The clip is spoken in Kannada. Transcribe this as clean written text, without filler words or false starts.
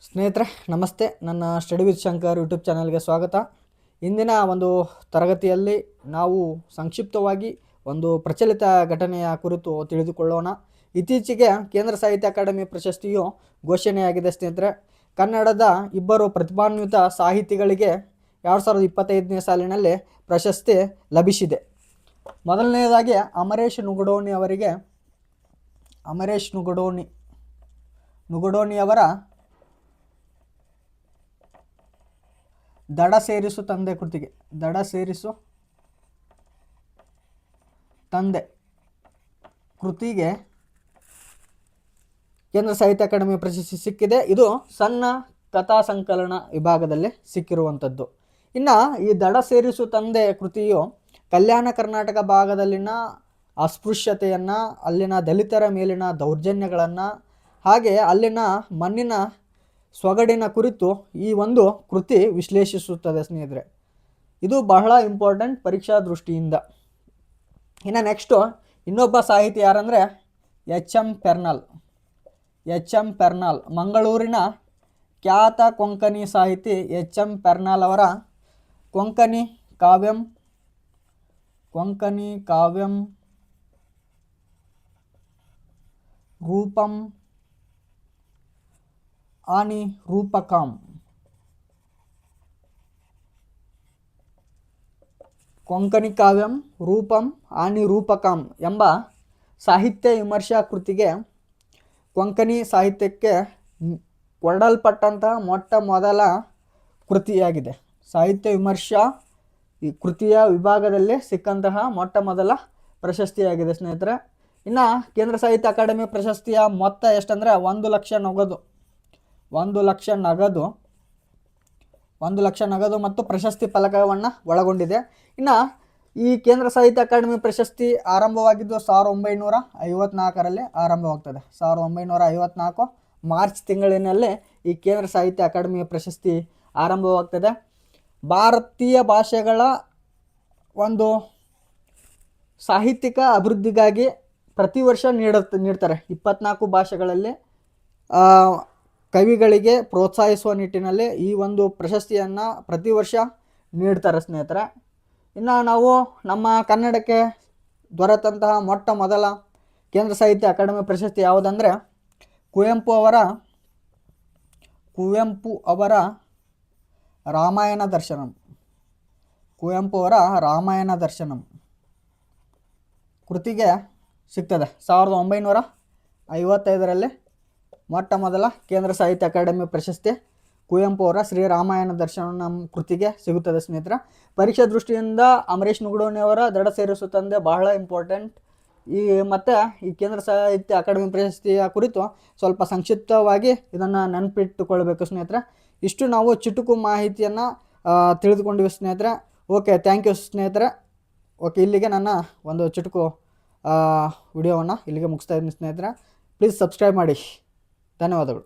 ಸ್ನೇಹಿತರೆ ನಮಸ್ತೆ. ನನ್ನ ಸ್ಟಡಿ ವಿತ್ ಶಂಕರ್ ಯೂಟ್ಯೂಬ್ ಚಾನಲ್ಗೆ ಸ್ವಾಗತ. ಇಂದಿನ ಒಂದು ತರಗತಿಯಲ್ಲಿ ನಾವು ಸಂಕ್ಷಿಪ್ತವಾಗಿ ಒಂದು ಪ್ರಚಲಿತ ಘಟನೆಯ ಕುರಿತು ತಿಳಿದುಕೊಳ್ಳೋಣ. ಇತ್ತೀಚೆಗೆ ಕೇಂದ್ರ ಸಾಹಿತ್ಯ ಅಕಾಡೆಮಿ ಪ್ರಶಸ್ತಿಯು ಘೋಷಣೆಯಾಗಿದೆ ಸ್ನೇಹಿತರೆ. ಕನ್ನಡದ ಇಬ್ಬರು ಪ್ರತಿಭಾನ್ವಿತ ಸಾಹಿತಿಗಳಿಗೆ 2025ನೇ ಸಾಲಿನಲ್ಲಿ ಪ್ರಶಸ್ತಿ ಲಭಿಸಿದೆ. ಮೊದಲನೆಯದಾಗಿ ಅಮರೇಶ್ ನುಗಡೋಣಿಯವರ ದಡ ಸೇರಿಸು ತಂದೆ ಕೃತಿಗೆ ಕೇಂದ್ರ ಸಾಹಿತ್ಯ ಅಕಾಡೆಮಿ ಪ್ರಶಸ್ತಿ ಸಿಕ್ಕಿದೆ. ಇದು ಸಣ್ಣ ಕಥಾ ಸಂಕಲನ ವಿಭಾಗದಲ್ಲಿ ಸಿಕ್ಕಿರುವಂಥದ್ದು. ಇನ್ನು ಈ ದಡ ಸೇರಿಸು ತಂದೆ ಕೃತಿಯು ಕಲ್ಯಾಣ ಕರ್ನಾಟಕ ಭಾಗದಲ್ಲಿನ ಅಸ್ಪೃಶ್ಯತೆಯನ್ನು, ಅಲ್ಲಿನ ದಲಿತರ ಮೇಲಿನ ದೌರ್ಜನ್ಯಗಳನ್ನು, ಹಾಗೆ ಅಲ್ಲಿನ ಮಣ್ಣಿನ ಸೊಗಡಿನ ಕುರಿತು ಈ ಒಂದು ಕೃತಿ ವಿಶ್ಲೇಷಿಸುತ್ತದೆ ಸ್ನೇಹಿತರೆ. ಇದು ಬಹಳ ಇಂಪಾರ್ಟೆಂಟ್ ಪರೀಕ್ಷಾ ದೃಷ್ಟಿಯಿಂದ. ಇನ್ನು ನೆಕ್ಸ್ಟು ಇನ್ನೊಬ್ಬ ಸಾಹಿತಿ ಯಾರಂದರೆ ಎಚ್ ಎಂ ಪೆರ್ನಾಲ್. ಮಂಗಳೂರಿನ ಖ್ಯಾತ ಕೊಂಕಣಿ ಸಾಹಿತಿ ಎಚ್ ಎಂ ಪೆರ್ನಾಲ್ ಅವರ ಕೊಂಕಣಿ ಕಾವ್ಯಂ ರೂಪಂ ಆನಿ ರೂಪಕಾಂ ಕೊಂಕಣಿ ಕಾವ್ಯಂ ರೂಪಂ ಆನಿ ರೂಪಕಾಂ ಎಂಬ ಸಾಹಿತ್ಯ ವಿಮರ್ಶಾ ಕೃತಿಗೆ ಕೊಂಕಣಿ ಸಾಹಿತ್ಯಕ್ಕೆ ಕೊಡಲ್ಪಟ್ಟಂತಹ ಮೊಟ್ಟ ಮೊದಲ ಕೃತಿಯಾಗಿದೆ. ಸಾಹಿತ್ಯ ವಿಮರ್ಶಾ ಈ ಕೃತಿಯ ವಿಭಾಗದಲ್ಲಿ ಸಿಕ್ಕಂತಹ ಮೊಟ್ಟ ಮೊದಲ ಪ್ರಶಸ್ತಿಯಾಗಿದೆ ಸ್ನೇಹಿತರೆ. ಇನ್ನು ಕೇಂದ್ರ ಸಾಹಿತ್ಯ ಅಕಾಡೆಮಿ ಪ್ರಶಸ್ತಿಯ ಮೊತ್ತ ಎಷ್ಟಂದರೆ 1,00,000 ನಗದು, 1,00,000 ನಗದು ಮತ್ತು ಪ್ರಶಸ್ತಿ ಫಲಕವನ್ನು ಒಳಗೊಂಡಿದೆ. ಇನ್ನು ಈ ಕೇಂದ್ರ ಸಾಹಿತ್ಯ ಅಕಾಡೆಮಿ ಪ್ರಶಸ್ತಿ ಆರಂಭವಾಗಿದ್ದು 1954ರಲ್ಲಿ ಆರಂಭವಾಗ್ತದೆ. 1954 ಮಾರ್ಚ್ ತಿಂಗಳಿನಲ್ಲಿ ಈ ಕೇಂದ್ರ ಸಾಹಿತ್ಯ ಅಕಾಡೆಮಿ ಪ್ರಶಸ್ತಿ ಆರಂಭವಾಗ್ತದೆ. ಭಾರತೀಯ ಭಾಷೆಗಳ ಒಂದು ಸಾಹಿತ್ಯಿಕ ಅಭಿವೃದ್ಧಿಗಾಗಿ ಪ್ರತಿ ವರ್ಷ ನೀಡ್ತಾರೆ. 24 ಭಾಷೆಗಳಲ್ಲಿ ಕವಿಗಳಿಗೆ ಪ್ರೋತ್ಸಾಹಿಸುವ ನಿಟ್ಟಿನಲ್ಲಿ ಈ ಒಂದು ಪ್ರಶಸ್ತಿಯನ್ನು ಪ್ರತಿ ವರ್ಷ ನೀಡ್ತಾರೆ ಸ್ನೇಹಿತರೆ. ಇನ್ನು ನಾವು ನಮ್ಮ ಕನ್ನಡಕ್ಕೆ ದೊರೆತಂತಹ ಮೊಟ್ಟ ಮೊದಲ ಕೇಂದ್ರ ಸಾಹಿತ್ಯ ಅಕಾಡೆಮಿ ಪ್ರಶಸ್ತಿ ಯಾವುದಂದರೆ ಕುವೆಂಪು ಅವರ ರಾಮಾಯಣ ದರ್ಶನಂ ಕೃತಿಗೆ ಸಿಗ್ತದೆ. 1955ರಲ್ಲಿ ಮೊಟ್ಟ ಮೊದಲ ಕೇಂದ್ರ ಸಾಹಿತ್ಯ ಅಕಾಡೆಮಿ ಪ್ರಶಸ್ತಿ ಕುವೆಂಪು ಅವರ ಶ್ರೀರಾಮಾಯಣ ದರ್ಶನಂ ಕೃತಿಗೆ ಸಿಗುತ್ತದೆ ಸ್ನೇಹಿತರೆ. ಪರೀಕ್ಷಾ ದೃಷ್ಟಿಯಿಂದ ಅಮರೇಶ್ ನುಗಡೋಣಿಯವರ ದಡ ಸೇರಿಸು ತಂದೆ ಬಹಳ ಇಂಪಾರ್ಟೆಂಟ್. ಮತ್ತು ಈ ಕೇಂದ್ರ ಸಾಹಿತ್ಯ ಅಕಾಡೆಮಿ ಪ್ರಶಸ್ತಿಯ ಕುರಿತು ಸ್ವಲ್ಪ ಸಂಕ್ಷಿಪ್ತವಾಗಿ ಇದನ್ನು ನೆನಪಿಟ್ಟುಕೊಳ್ಬೇಕು ಸ್ನೇಹಿತರೆ. ಇಷ್ಟು ನಾವು ಚುಟುಕು ಮಾಹಿತಿಯನ್ನು ತಿಳಿದುಕೊಂಡಿವಿ ಸ್ನೇಹಿತರೆ. ಓಕೆ, ಥ್ಯಾಂಕ್ ಯು ಸ್ನೇಹಿತರೆ. ಓಕೆ, ಇಲ್ಲಿಗೆ ನನ್ನ ಒಂದು ಚುಟುಕು ವಿಡಿಯೋವನ್ನು ಇಲ್ಲಿಗೆ ಮುಗಿಸ್ತಾ ಇದ್ದೀನಿ ಸ್ನೇಹಿತರೆ. ಪ್ಲೀಸ್ ಸಬ್ಸ್ಕ್ರೈಬ್ ಮಾಡಿ. ಧನ್ಯವಾದಗಳು.